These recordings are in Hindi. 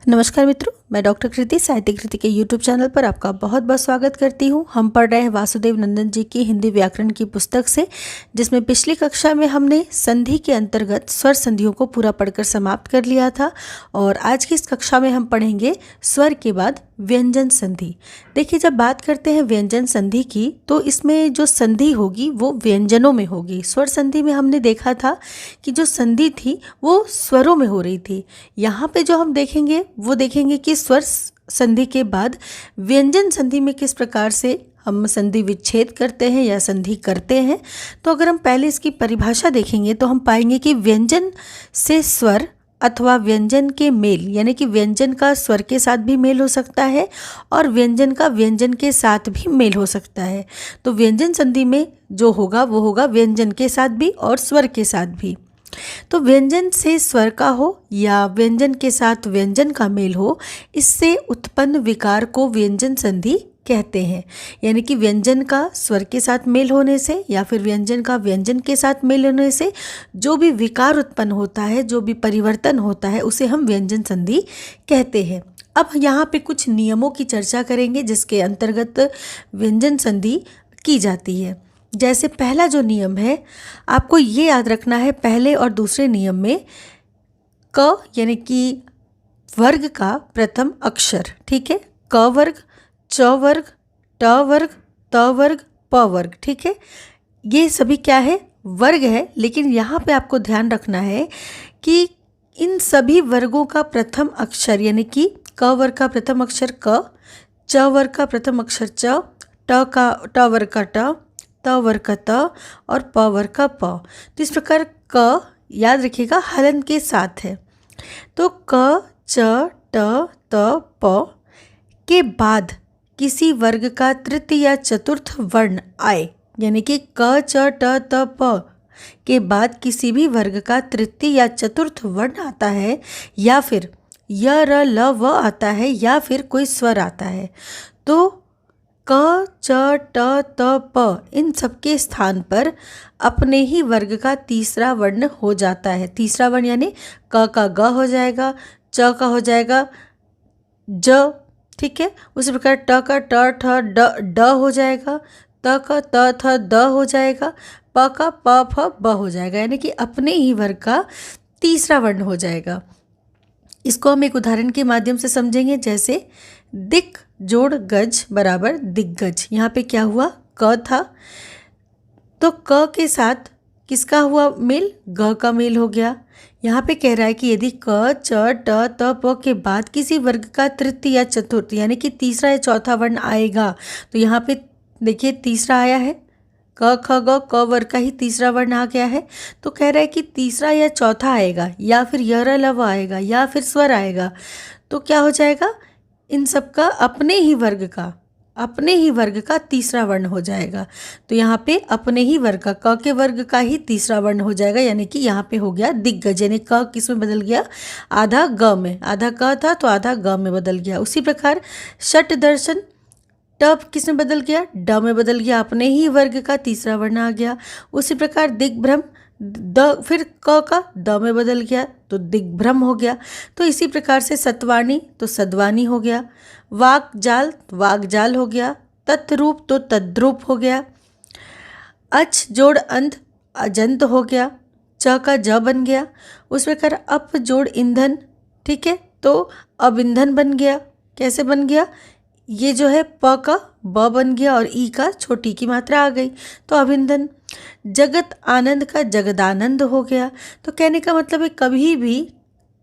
नमस्कार मित्रों, मैं डॉक्टर कृति साहित्य कृति के यूट्यूब चैनल पर आपका बहुत बहुत स्वागत करती हूँ। हम पढ़ रहे हैं वासुदेव नंदन जी की हिंदी व्याकरण की पुस्तक से, जिसमें पिछली कक्षा में हमने संधि के अंतर्गत स्वर संधियों को पूरा पढ़कर समाप्त कर लिया था और आज की इस कक्षा में हम पढ़ेंगे स्वर के बाद व्यंजन संधि। देखिए, जब बात करते हैं व्यंजन संधि की तो इसमें जो संधि होगी वो व्यंजनों में होगी। स्वर संधि में हमने देखा था कि जो संधि थी वो स्वरों में हो रही थी। यहाँ पे जो हम देखेंगे वो देखेंगे कि स्वर संधि के बाद व्यंजन संधि में किस प्रकार से हम संधि विच्छेद करते हैं या संधि करते हैं। तो अगर हम पहले इसकी परिभाषा देखेंगे तो हम पाएंगे कि व्यंजन से स्वर अथवा व्यंजन के मेल, यानी कि व्यंजन का स्वर के साथ भी मेल हो सकता है और व्यंजन का व्यंजन के साथ भी मेल हो सकता है। तो व्यंजन संधि में जो होगा वो होगा व्यंजन के साथ भी और स्वर के साथ भी। तो व्यंजन से स्वर का हो या व्यंजन के साथ व्यंजन का मेल हो, इससे उत्पन्न विकार को व्यंजन संधि कहते हैं। यानी कि व्यंजन का स्वर के साथ मेल होने से या फिर व्यंजन का व्यंजन के साथ मेल होने से जो भी विकार उत्पन्न होता है, जो भी परिवर्तन होता है, उसे हम व्यंजन संधि कहते हैं। अब यहाँ पे कुछ नियमों की चर्चा करेंगे जिसके अंतर्गत व्यंजन संधि की जाती है। जैसे पहला जो नियम है, आपको ये याद रखना है, पहले और दूसरे नियम में क यानी कि वर्ग का प्रथम अक्षर, ठीक है, क वर्ग, च वर्ग, ट वर्ग, त वर्ग, प वर्ग, ठीक है, ये सभी क्या है, वर्ग है। लेकिन यहाँ पे आपको ध्यान रखना है कि इन सभी वर्गों का प्रथम अक्षर यानी कि क वर्ग का प्रथम अक्षर क, च वर्ग का प्रथम अक्षर च, ट वर्ग का ट, त वर्ग का त और प वर्ग का प। तो इस प्रकार क, याद रखिएगा, हलन के साथ है। तो क, च, ट, त, प के बाद किसी वर्ग का तृतीय या चतुर्थ वर्ण आए, यानी कि क, च, ट, त, प के बाद किसी भी वर्ग का तृतीय या चतुर्थ वर्ण आता है या फिर य, र, ल, व आता है या फिर कोई स्वर आता है, तो क, च, ट, त, प इन सबके स्थान पर अपने ही वर्ग का तीसरा वर्ण हो जाता है। तीसरा वर्ण यानी क का ग हो जाएगा, च का हो जाएगा ज, ठीक है, उसी प्रकार ट का ट, ठ, ड हो जाएगा, त का त, थ, द हो जाएगा, प का प, फ, ब हो जाएगा, यानी कि अपने ही वर्ग का तीसरा वर्ण हो जाएगा। इसको हम एक उदाहरण के माध्यम से समझेंगे। जैसे दिक जोड़ गज बराबर दिग्गज। यहाँ पे क्या हुआ, क था, तो क के साथ किसका हुआ मेल, ग का मेल हो गया। यहाँ पे कह रहा है कि यदि क, च, ट, त, प के बाद किसी वर्ग का तृतीय या चतुर्थ यानी कि तीसरा या चौथा वर्ण आएगा, तो यहाँ पे देखिए तीसरा आया है, क, ख, ग, क वर्ग का ही तीसरा वर्ण आ गया है। तो कह रहा है कि तीसरा या चौथा आएगा या फिर य, र, ल, व आएगा या फिर स्वर आएगा, तो क्या हो जाएगा, इन सब का अपने ही वर्ग का तीसरा वर्ण हो जाएगा। तो यहाँ पे अपने ही वर्ग का, क के वर्ग का ही तीसरा वर्ण हो जाएगा, यानी कि यहाँ पे हो गया दिग्गज, यानी क किस में बदल गया, आधा ग में, आधा क था तो आधा ग में बदल गया। उसी प्रकार षट दर्शन, ट किस में बदल गया, ड में बदल गया, अपने ही वर्ग का तीसरा वर्ण आ गया। उसी प्रकार दिग्भ्रम, द फिर क का द में बदल गया तो दिग्भ्रम हो गया। तो इसी प्रकार से सत्वाणी तो सद्वानी हो गया, वाक्जाल वाग्जाल हो गया, तत्रूप तो तद्रूप हो गया, अच जोड़ अंत अजंत हो गया, च का ज बन गया। उस प्रकार अप जोड़ ईंधन, ठीक है, तो अबिंधन बन गया। कैसे बन गया, ये जो है प का ब बन गया और ई का छोटी की मात्रा आ गई तो अभिंधन। जगत आनंद का जगदानंद हो गया। तो कहने का मतलब है कभी भी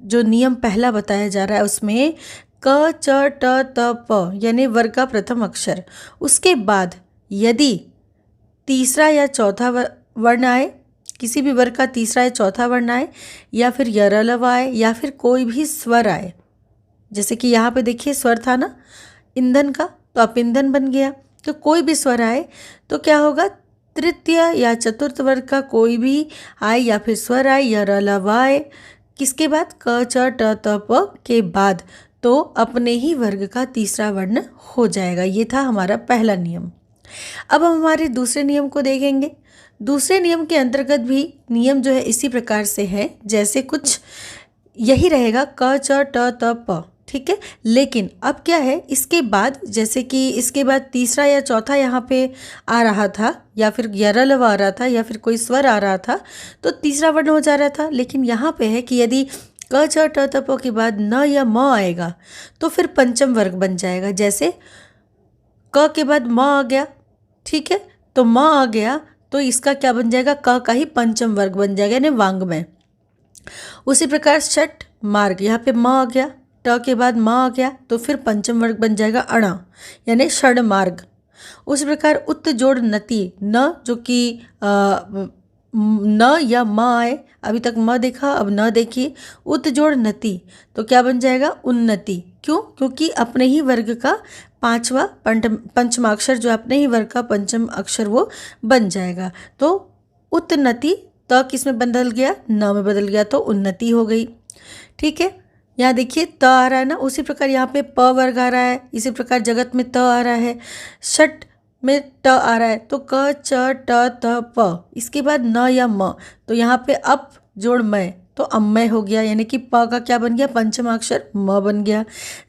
जो नियम पहला बताया जा रहा है उसमें क, च, ट, त, प यानी वर्ग का प्रथम अक्षर, उसके बाद यदि तीसरा या चौथा वर्ण आए, किसी भी वर्ग का तीसरा या चौथा वर्ण आए या फिर य, र, ल, व आए या फिर कोई भी स्वर आए, जैसे कि यहाँ पे देखिए स्वर था ना ईंधन का, तो अपिंधन बन गया। तो कोई भी स्वर आए तो क्या होगा, तृतीय या चतुर्थ वर्ग का कोई भी आए या फिर स्वर आए या र, ल, व आए, किसके बाद, क, च, ट, त, प के बाद, तो अपने ही वर्ग का तीसरा वर्ण हो जाएगा। ये था हमारा पहला नियम। अब हम हमारे दूसरे नियम को देखेंगे। दूसरे नियम के अंतर्गत भी नियम जो है इसी प्रकार से है, जैसे कुछ यही रहेगा, क, च, ट, त, प, ठीक है। लेकिन अब क्या है, इसके बाद जैसे कि इसके बाद तीसरा या चौथा यहाँ पे आ रहा था, या फिर यरलव आ रहा था, या फिर कोई स्वर आ रहा था, तो तीसरा वर्ण हो जा रहा था। लेकिन यहाँ पे है कि यदि क च ट त प के बाद न या म आएगा तो फिर पंचम वर्ग बन जाएगा। जैसे क के बाद म आ गया, ठीक है, तो म आ गया तो इसका क्या बन जाएगा, क का ही पंचम वर्ग बन जाएगा, यानी वांग्मय। उसी प्रकार षट मार्ग, यहाँ पे म आ गया, ट के बाद म आ गया तो फिर पंचम वर्ग बन जाएगा अण, यानी षड मार्ग। उसी प्रकार उत जोड़ नति, न जो कि न या म आए, अभी तक म देखा, अब न देखिए, उत जोड़ नति तो क्या बन जाएगा, उन्नति। क्यों? क्योंकि अपने ही वर्ग का पांचवा पंचमाक्षर जो अपने ही वर्ग का पंचम अक्षर वो बन जाएगा। तो उन्नति त किस में बदल गया, न में बदल गया, तो उन्नति हो गई। ठीक है, यहाँ देखिए त आ रहा है ना, उसी प्रकार यहाँ पे प वर्ग आ रहा है, इसी प्रकार जगत में त आ रहा है, षट में ट आ रहा है, तो क च ट त प, इसके बाद न या म, तो यहाँ पे अप जोड़ मय तो अम्मय हो गया, यानी कि प का क्या बन गया, पंचमाक्षर म बन गया।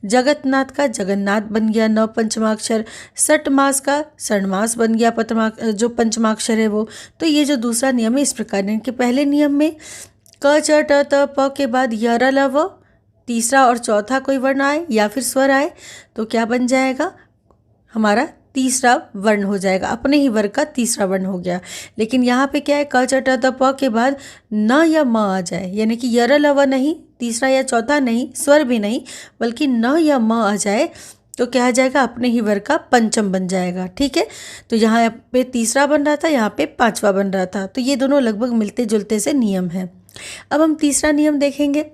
जगन्नाथ का जगन्नाथ बन गया न पंचमाक्षर। सठ मास का षण्मास बन गया जो पंचमाक्षर है वो। तो ये जो दूसरा नियम है इस प्रकार है कि पहले नियम में क च ट त प के बाद य ल व, तीसरा और चौथा कोई वर्ण आए या फिर स्वर आए तो क्या बन जाएगा, हमारा तीसरा वर्ण हो जाएगा, अपने ही वर्ग का तीसरा वर्ण हो गया। लेकिन यहाँ पे क्या है, क च ट त प के बाद न या म आ जाए, यानी कि यर ल व नहीं, तीसरा या चौथा नहीं, स्वर भी नहीं, बल्कि न या म आ जाए तो क्या आ जाएगा, अपने ही वर्ग का पंचम बन जाएगा। ठीक है, तो यहाँ पे तीसरा बन रहा था, यहाँ पे पांचवा बन रहा था, तो ये दोनों लगभग मिलते जुलते से नियम है। अब हम तीसरा नियम देखेंगे।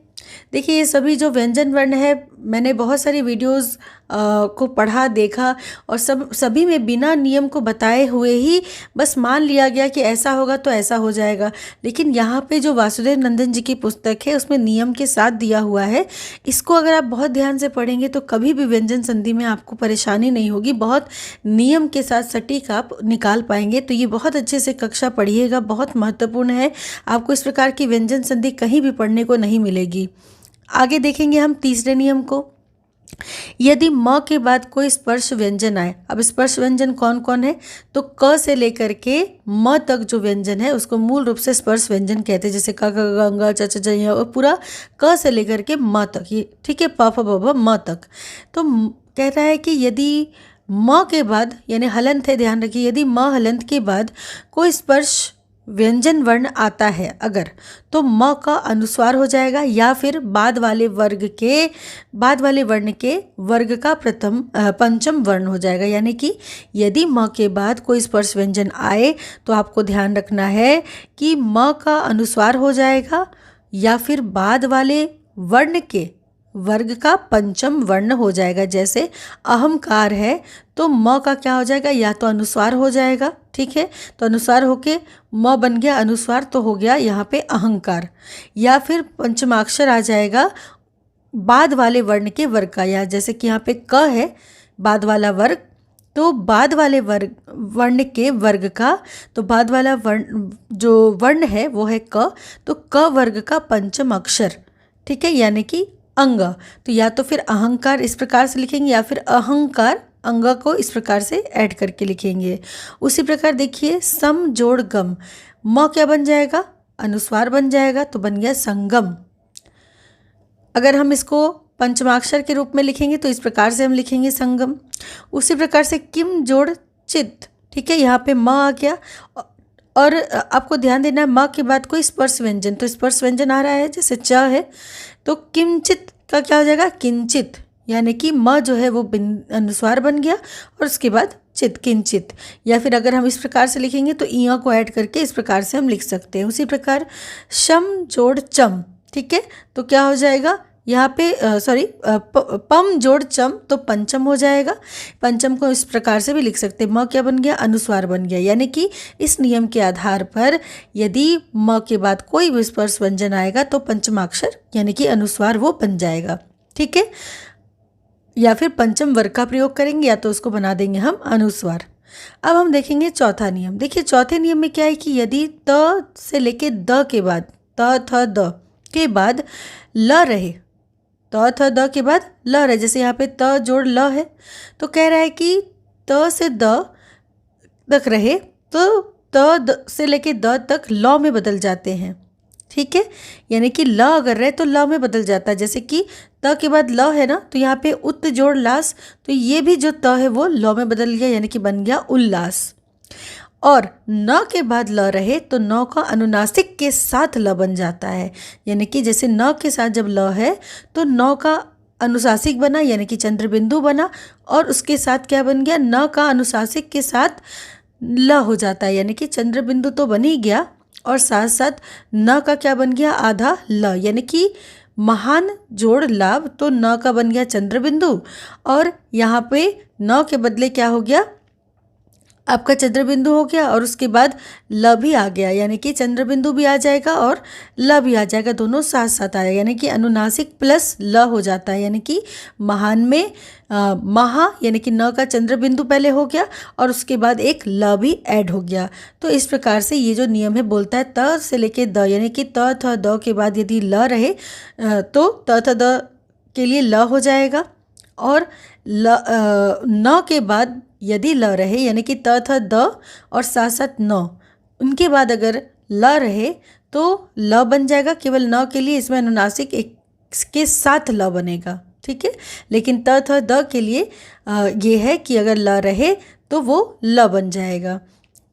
देखिए ये सभी जो व्यंजन वर्ण है, मैंने बहुत सारी वीडियोस को पढ़ा देखा और सभी में बिना नियम को बताए हुए ही बस मान लिया गया कि ऐसा होगा तो ऐसा हो जाएगा। लेकिन यहाँ पे जो वासुदेव नंदन जी की पुस्तक है उसमें नियम के साथ दिया हुआ है। इसको अगर आप बहुत ध्यान से पढ़ेंगे तो कभी भी व्यंजन संधि में आपको परेशानी नहीं होगी, बहुत नियम के साथ सटीक आप निकाल पाएंगे। तो ये बहुत अच्छे से कक्षा पढ़िएगा, बहुत महत्वपूर्ण है। आपको इस प्रकार की व्यंजन संधि कहीं भी पढ़ने को नहीं मिलेगी। आगे देखेंगे हम तीसरे नियम को। यदि म के बाद कोई स्पर्श व्यंजन आए, अब स्पर्श व्यंजन कौन कौन है, तो क से लेकर के म तक जो व्यंजन है उसको मूल रूप से स्पर्श व्यंजन कहते हैं। जैसे क ख ग घ च छ ज और पूरा क से लेकर के म तक, ये ठीक है, प फ ब भ म तक। तो कह रहा है कि यदि म के बाद, यानी हलंत है, ध्यान रखिए, यदि म हलंत के बाद कोई स्पर्श व्यंजन वर्ण आता है अगर, तो म का अनुस्वार हो जाएगा या फिर बाद वाले वर्ण के वर्ग का पंचम वर्ण हो जाएगा। यानी कि यदि म के बाद कोई स्पर्श व्यंजन आए तो आपको ध्यान रखना है कि म का अनुस्वार हो जाएगा या फिर बाद वाले वर्ण के वर्ग का पंचम वर्ण हो जाएगा। जैसे अहंकार है तो म का क्या हो जाएगा, या तो अनुस्वार हो जाएगा, ठीक है, तो अनुस्वार होके म बन गया, अनुस्वार तो हो गया यहाँ पे अहंकार, या फिर पंचमाक्षर आ जाएगा बाद वाले वर्ण के वर्ग का, या जैसे कि यहाँ पे क है बाद वाला वर्ग, तो बाद वाले वर्ण के वर्ग का, तो बाद वाला वर्ण जो वर्ण है वो है क, तो क वर्ग का पंचम अक्षर, ठीक है, यानी कि अंग। तो या तो फिर अहंकार इस प्रकार से लिखेंगे या फिर अहंकार अंग को इस प्रकार से ऐड करके लिखेंगे। उसी प्रकार देखिए सम जोड़ गम, म क्या बन जाएगा, अनुस्वार बन जाएगा, तो बन गया संगम। अगर हम इसको पंचमाक्षर के रूप में लिखेंगे तो इस प्रकार से हम लिखेंगे संगम। उसी प्रकार से किम जोड़ चित, ठीक है, यहाँ पे म आ गया और आपको ध्यान देना है म के बाद कोई स्पर्श व्यंजन, तो स्पर्श व्यंजन आ रहा है जैसे च है, तो किंचित का क्या हो जाएगा, किंचित, यानी कि म जो है वो अनुस्वार बन गया और उसके बाद चित, किंचित। या फिर अगर हम इस प्रकार से लिखेंगे तो इया को ऐड करके इस प्रकार से हम लिख सकते हैं। उसी प्रकार शम जोड़ चम, ठीक है, तो क्या हो जाएगा यहाँ पे पम जोड़ चम, तो पंचम हो जाएगा। पंचम को इस प्रकार से भी लिख सकते हैं, म क्या बन गया, अनुस्वार बन गया। यानी कि इस नियम के आधार पर यदि म के बाद कोई भी स्पर्श व्यंजन आएगा तो पंचमाक्षर यानी कि अनुस्वार वो बन जाएगा, ठीक है, या फिर पंचम वर्ग का प्रयोग करेंगे या तो उसको बना देंगे हम अनुस्वार। अब हम देखेंगे चौथा नियम। देखिए चौथे नियम में क्या है कि यदि त से लेके द के बाद, त थ द के बाद ल रहे, त थ द के बाद ल है, जैसे यहाँ पे त जोड़ ल है, तो कह रहा है कि त से द तक रहे तो से लेके द तक ल में बदल जाते हैं। ठीक है, यानी कि ल अगर रहे तो ल में बदल जाता है। जैसे कि त के बाद ल है ना, तो यहाँ पे उत जोड़ लास, तो ये भी जो त है वो ल में बदल गया, यानी कि बन गया उल्लास। और न के बाद ल रहे तो न का अनुनासिक के साथ ल बन जाता है, यानी कि जैसे न के साथ जब ल है तो न का अनुशासिक बना, यानी कि चंद्र बिंदु बना, और उसके साथ क्या बन गया, न का अनुशासिक के साथ ल हो जाता है, यानी कि चंद्र बिंदु तो बन ही गया और साथ साथ न का क्या बन गया, आधा ल, यानी कि महान जोड़ लाभ, तो न का बन गया चंद्र बिंदु, और यहाँ पे न के बदले क्या हो गया, आपका चंद्र बिंदु हो गया, और उसके बाद ल भी आ गया, यानी कि चंद्र बिंदु भी आ जाएगा और ल भी आ जाएगा, दोनों साथ साथ आएगा, यानी कि अनुनासिक प्लस ल हो जाता है, यानी कि महान में महा, यानी कि न का चंद्र बिंदु पहले हो गया और उसके बाद एक ल भी ऐड हो गया। तो इस प्रकार से ये जो नियम है बोलता है त से लेके द, यानी कि त थ द के बाद यदि ल रहे तो त थ द के लिए ल हो जाएगा, और न के बाद यदि ल रहे, यानी कि त थ द और साथ साथ न, उनके बाद अगर ल रहे तो ल बन जाएगा, केवल न के लिए इसमें अनुनासिक एक के साथ ल बनेगा। ठीक है, लेकिन त थ द के लिए ये है कि अगर ल रहे तो वो ल बन जाएगा।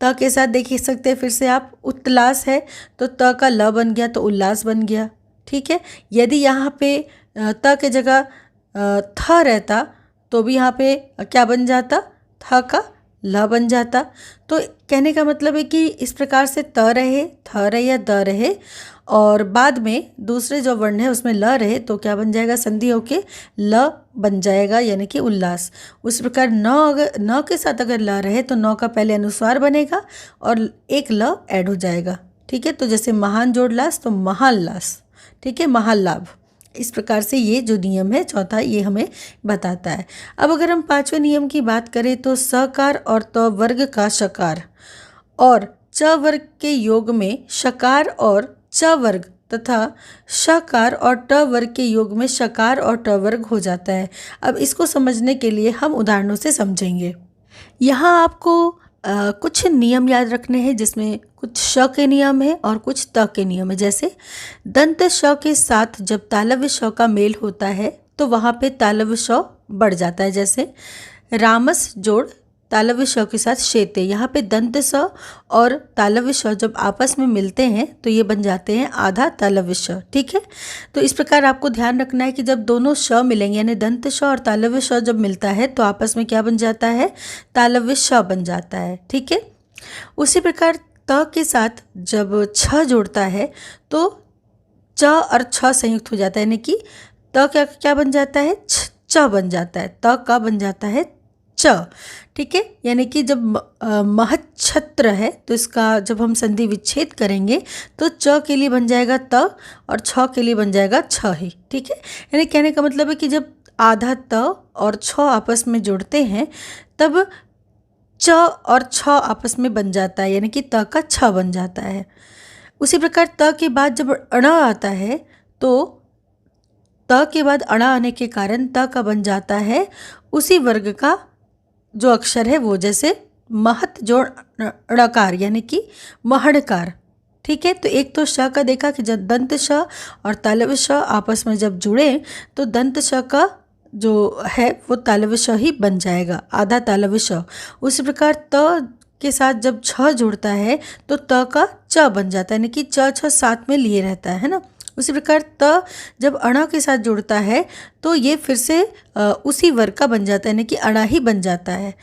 त के साथ देख सकते हैं फिर से आप, उत्तलास है तो त का ल बन गया तो उल्लास बन गया। ठीक है, यदि यहाँ पे त के जगह थ रहता तो भी यहाँ पे क्या बन जाता, थ का ल बन जाता। तो कहने का मतलब है कि इस प्रकार से त रहे, थ रहे या द रहे और बाद में दूसरे जो वर्ण है उसमें ल रहे तो क्या बन जाएगा, संधि होके ल बन जाएगा, यानी कि उल्लास। उस प्रकार न के साथ अगर ल रहे तो न का पहले अनुस्वार बनेगा और एक ल ऐड हो जाएगा। ठीक है, तो जैसे महान जोड़ लास तो महाल्लास। ठीक है, महालाभ। इस प्रकार से ये जो नियम है चौथा, ये हमें बताता है। अब अगर हम पांचवें नियम की बात करें तो सकार और त वर्ग का शकार और च वर्ग के योग में शकार और च वर्ग तथा शकार और ट वर्ग के योग में शकार और ट वर्ग हो जाता है। अब इसको समझने के लिए हम उदाहरणों से समझेंगे। यहाँ आपको कुछ नियम याद रखने हैं, जिसमें कुछ श के नियम है और कुछ त के नियम है। जैसे दंत श के साथ जब तालव्य श का मेल होता है तो वहाँ पे तालव्य श बढ़ जाता है। जैसे रामस जोड़ तालव्य श के साथ शेते, यहाँ पे दंत स और तालव्य श जब आपस में मिलते हैं तो ये बन जाते हैं आधा तालव्य श। ठीक है, तो इस प्रकार आपको ध्यान रखना है कि जब दोनों श मिलेंगे, यानी दंत श और तालव्य श जब मिलता है तो आपस में क्या बन जाता है, तालव्य श बन जाता है। ठीक है, उसी प्रकार त के साथ जब छ जोड़ता है तो च और छ संयुक्त हो जाता है, यानी कि त क्या बन जाता है, च बन जाता है, त का बन जाता है च। ठीक है, यानी कि जब महच्छत्र है तो इसका जब हम संधि विच्छेद करेंगे तो च के लिए बन जाएगा त और छ के लिए बन जाएगा छ ही। ठीक है, यानी कहने का मतलब है कि जब आधा त और छ आपस में जुड़ते हैं तब च और छ आपस में बन जाता है, यानी कि त का छ बन जाता है। उसी प्रकार त के बाद जब अण आता है तो त के बाद अण आने के कारण त का बन जाता है उसी वर्ग का जो अक्षर है वो, जैसे महत जोड़ णकार, यानी कि महड़कार। ठीक है, तो एक तो श का देखा कि जब दंत श और तालव्य श आपस में जब जुड़े तो दंत श का जो है वो तालव्य श ही बन जाएगा, आधा तालव्य श। उसी प्रकार त के साथ जब छ जुड़ता है तो त का च बन जाता है, यानी कि च छ साथ में लिए रहता है ना। उसी प्रकार त जब अणा के साथ जुड़ता है तो ये फिर से उसी वर्ग का बन जाता है, यानी कि अणा ही बन जाता है।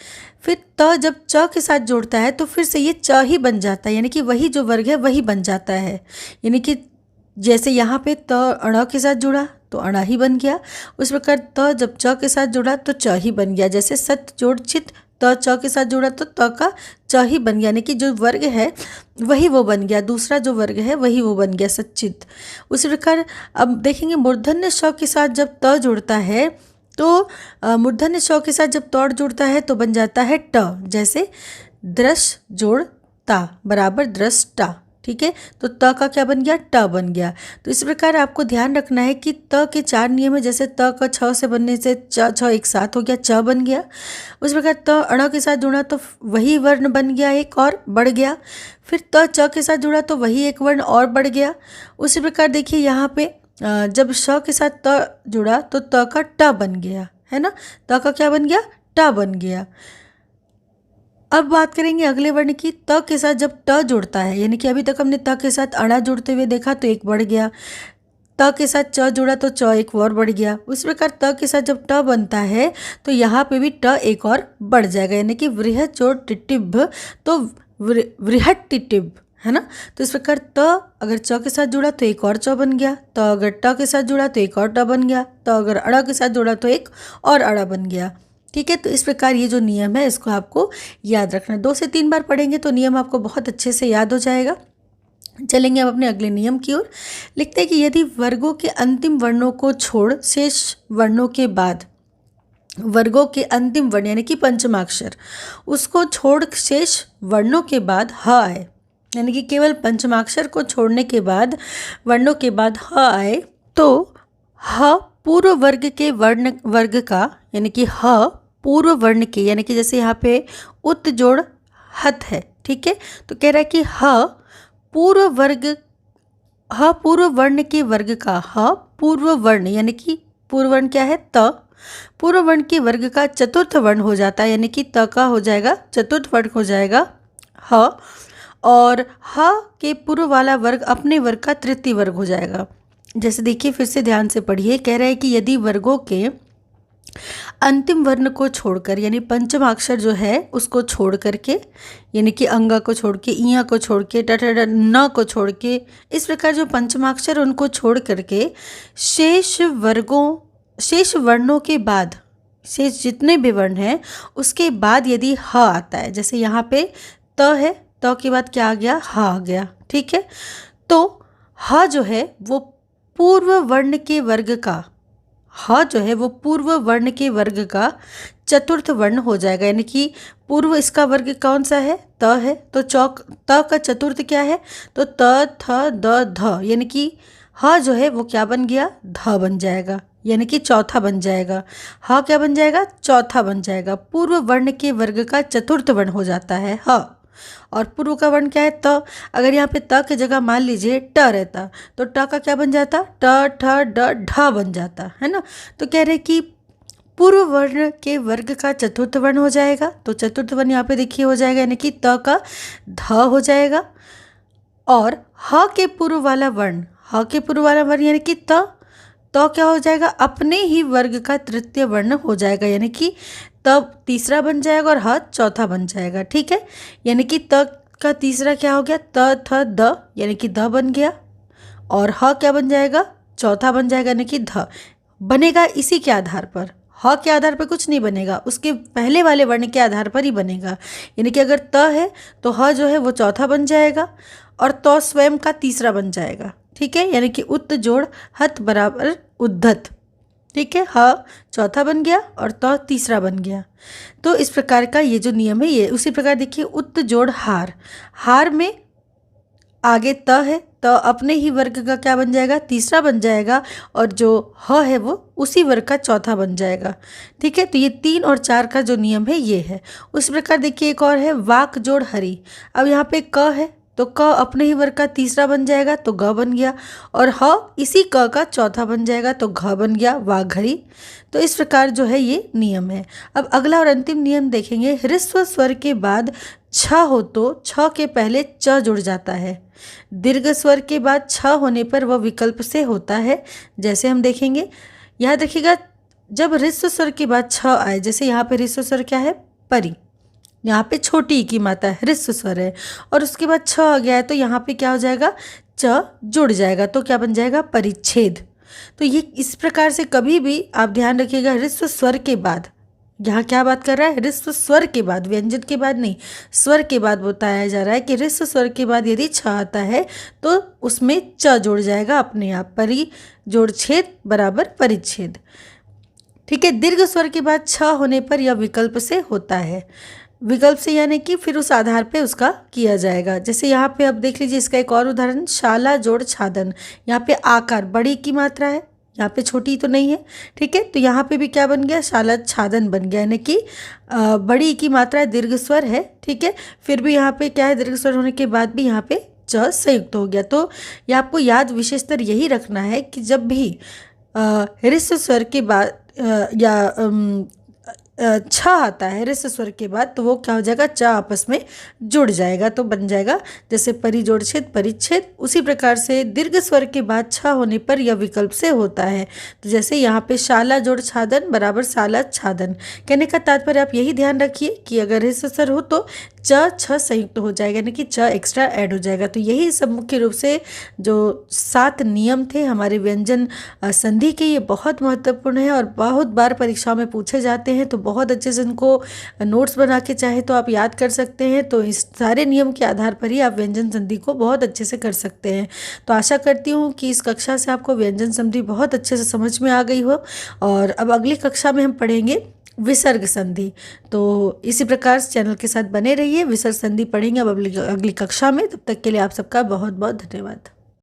फिर त जब च के साथ जुड़ता है तो फिर से ये च ही बन जाता है, यानी कि वही जो वर्ग है वही बन जाता है। यानी कि जैसे यहाँ पे त अणा के साथ जुड़ा तो अणा ही बन गया, उस प्रकार त जब च के साथ जुड़ा तो च ही बन गया। जैसे सत जोड़ चित त च के साथ जुड़ा तो त का च ही बन गया, यानी कि जो वर्ग है वही वो बन गया, दूसरा जो वर्ग है वही वो बन गया, सच्चित। उसी प्रकार अब देखेंगे मूर्धन्य श के साथ जब त जुड़ता है तो मूर्धन्य श के साथ जब तौड़ जुड़ता है तो बन जाता है ट। जैसे दृश जोड़ ता बराबर दृष्टा। ठीक है। तो त का क्या बन गया, ट बन गया। तो इस प्रकार आपको ध्यान रखना है कि त के 4 नियम है। जैसे त का छ से बनने से च छ एक साथ हो गया, च बन गया। उस प्रकार त अण के साथ जुड़ा तो वही वर्ण बन गया, एक और बढ़ गया। फिर त च के साथ जुड़ा तो वही एक वर्ण और बढ़ गया। उसी प्रकार देखिए यहाँ पे जब श के साथ त जुड़ा तो त का ट बन गया, है ना। त का क्या बन गया, ट बन गया। अब बात करेंगे अगले वर्ण की। त के साथ जब ट जुड़ता है, यानी कि अभी तक हमने त के साथ अणा जुड़ते हुए देखा तो एक बढ़ गया। त के साथ च जुड़ा तो च एक और बढ़ गया। उस प्रकार त के साथ जब ट बनता है तो यहाँ पे भी ट एक और बढ़ जाएगा, यानी कि वृहत जोड़ टिटिभ तो वृहट टिटिभ, है ना। तो इस प्रकार त अगर च के साथ जुड़ा तो एक और च बन गया, त अगर ट के साथ जुड़ा तो एक और ट बन गया, त अगर अड़ा के साथ जुड़ा तो एक और अड़ा बन गया। ठीक है। तो इस प्रकार ये जो नियम है इसको आपको याद रखना। 2 से 3 बार पढ़ेंगे तो नियम आपको बहुत अच्छे से याद हो जाएगा। चलेंगे अब अपने अगले नियम की ओर। लिखते हैं कि यदि वर्गों के अंतिम वर्णों को छोड़ शेष वर्णों के बाद, वर्गों के अंतिम वर्ण यानी कि पंचमाक्षर, उसको छोड़ शेष वर्णों के बाद ह आए, यानी कि केवल पंचमाक्षर को छोड़ने के बाद वर्णों के बाद ह आए, तो ह पूर्व वर्ग के वर्ग का, यानी कि ह पूर्व वर्ण के, यानी कि जैसे यहाँ पे उत जोड़ हत है, ठीक है। तो कह रहा है कि ह पूर्व वर्ण के वर्ग का, ह पूर्व वर्ण यानी कि पूर्व वर्ण क्या है, त, पूर्व वर्ण के वर्ग का चतुर्थ वर्ण हो जाता है, यानी कि त का हो जाएगा चतुर्थ वर्ण हो जाएगा ह, और ह के पूर्व वाला वर्ग अपने वर्ग का तृतीय वर्ग हो जाएगा। जैसे देखिए फिर से ध्यान से पढ़िए, कह रहा है कि यदि वर्गों के अंतिम वर्ण को छोड़कर, यानी पंचमाक्षर जो है उसको छोड़ करके, यानी कि अंगा को छोड़ के, इया को छोड़ के, न को छोड़ के, इस प्रकार जो पंचमाक्षर उनको छोड़ करके शेष वर्णों के बाद, शेष जितने भी वर्ण हैं उसके बाद यदि ह आता है, जैसे यहाँ पे त है, त के बाद क्या आ गया, ह आ गया, ठीक है। तो ह जो है वो पूर्व वर्ण के वर्ग का, ह जो है वो पूर्व वर्ण के वर्ग का चतुर्थ वर्ण हो जाएगा, यानी कि पूर्व इसका वर्ग कौन सा है, त है, तो त का चतुर्थ क्या है, तो त थ द ध, यानी कि ह जो है वो क्या बन गया, ध बन जाएगा, यानी कि चौथा बन जाएगा। ह क्या बन जाएगा, चौथा बन जाएगा। पूर्व वर्ण के वर्ग का चतुर्थ वर्ण हो जाता है ह, और पूर्व का वर्ण क्या है, त। अगर यहाँ पे त की जगह मान लीजिए ट रहता तो ट का क्या बन जाता, ट ठ ड ढ बन जाता, है ना। तो कह रहे कि पूर्व वर्ण के वर्ग का चतुर्थ वर्ण हो जाएगा, तो चतुर्थ वर्ण यहाँ पे देखिए हो जाएगा, यानी कि त का ध हो जाएगा, और ह के पूर्व वाला वर्ण, ह के पूर्व वाला वर्ण यानी कि त क्या हो जाएगा, अपने ही वर्ग का तृतीय वर्ण हो जाएगा, यानी कि तब तीसरा बन जाएगा और ह चौथा बन जाएगा, ठीक है। यानी कि त का तीसरा क्या हो गया, त थ द, यानी कि द बन गया, और ह क्या बन जाएगा, चौथा बन जाएगा, यानी कि ध बनेगा। इसी के आधार पर, ह के आधार पर कुछ नहीं बनेगा, उसके पहले वाले वर्ण के आधार पर ही बनेगा। यानी कि अगर त है तो ह जो है वो चौथा बन जाएगा और त स्वयं का तीसरा बन जाएगा, ठीक है। यानी कि उत जोड़ हत बराबर उद्धत, ठीक है। ह चौथा बन गया और त तीसरा बन गया। तो इस प्रकार का ये जो नियम है ये। उसी प्रकार देखिए उत जोड़ हार, हार में आगे त है, त अपने ही वर्ग का क्या बन जाएगा, तीसरा बन जाएगा, और जो ह है वो उसी वर्ग का चौथा बन जाएगा, ठीक है। तो ये 3 और 4 का जो नियम है ये है। उस प्रकार देखिए एक और है वाक जोड़ हरि। अब यहाँ पे क है तो क अपने ही वर्ग का तीसरा बन जाएगा तो ग बन गया, और ह इसी क का चौथा बन जाएगा तो घ बन गया, वाघरी। तो इस प्रकार जो है ये नियम है। अब अगला और अंतिम नियम देखेंगे। ह्रस्व स्वर के बाद छ हो तो छ के पहले च जुड़ जाता है। दीर्घ स्वर के बाद छ होने पर वह विकल्प से होता है। जैसे हम देखेंगे, याद रखिएगा जब ह्रस्व स्वर के बाद छ आए, जैसे यहाँ पे ह्रस्व स्वर क्या है, परी, यहाँ पे छोटी की मात्रा है, ह्रस्व स्वर है, और उसके बाद छ आ गया है तो यहाँ पे क्या हो जाएगा, च जुड़ जाएगा, तो क्या बन जाएगा, परिच्छेद। तो ये इस प्रकार से कभी भी आप ध्यान रखिएगा, ह्रस्व स्वर के बाद, यहाँ क्या बात कर रहा है, ह्रस्व स्वर के बाद, व्यंजन के बाद नहीं, स्वर के बाद बताया जा रहा है कि ह्रस्व स्वर के बाद यदि छ आता है तो उसमें च जुड़ जाएगा अपने आप, परि जोड़ छेद बराबर परिच्छेद, ठीक है। दीर्घ स्वर के बाद छ होने पर यह विकल्प से होता है। विकल्प से, यानी कि फिर उस आधार पे उसका किया जाएगा। जैसे यहाँ पे अब देख लीजिए इसका एक और उदाहरण, शाला जोड़ छादन। यहाँ पे आकार बड़ी की मात्रा है, यहाँ पे छोटी तो नहीं है, ठीक है। तो यहाँ पे भी क्या बन गया, शाला छादन बन गया, यानी कि बड़ी की मात्रा दीर्घ स्वर है, ठीक है। फिर भी यहाँ पे क्या है, दीर्घ स्वर होने के बाद भी यहाँ पे च संयुक्त हो गया। तो ये आपको याद विशेषतर यही रखना है कि जब भी ह्रस्व स्वर के बाद या छ आता है ह्रस्व स्वर के बाद, तो वो क्या हो जाएगा, च आपस में जुड़ जाएगा, तो बन जाएगा जैसे परिजोड़ छेद परिच्छेद। उसी प्रकार से दीर्घ स्वर के बाद छ होने पर यह विकल्प से होता है। तो जैसे यहाँ पे शाला जोड़ छादन बराबर साला छादन। कहने का तात्पर्य आप यही ध्यान रखिए कि अगर ह्रस्व स्वर हो तो च छ संयुक्त हो जाएगा, यानी कि च एक्स्ट्रा ऐड हो जाएगा। तो यही सब मुख्य रूप से जो 7 नियम थे हमारे व्यंजन संधि के, ये बहुत महत्वपूर्ण है और बहुत बार परीक्षाओं में पूछे जाते हैं। तो बहुत अच्छे से इनको नोट्स बना के चाहे तो आप याद कर सकते हैं। तो इस सारे नियम के आधार पर ही आप व्यंजन संधि को बहुत अच्छे से कर सकते हैं। तो आशा करती हूँ कि इस कक्षा से आपको व्यंजन संधि बहुत अच्छे से समझ में आ गई हो। और अब अगली कक्षा में हम पढ़ेंगे विसर्ग संधि। तो इसी प्रकार चैनल के साथ बने रहिए, विसर्ग संधि पढ़ेंगे अब अगली कक्षा में। तब तक के लिए आप सबका बहुत बहुत धन्यवाद।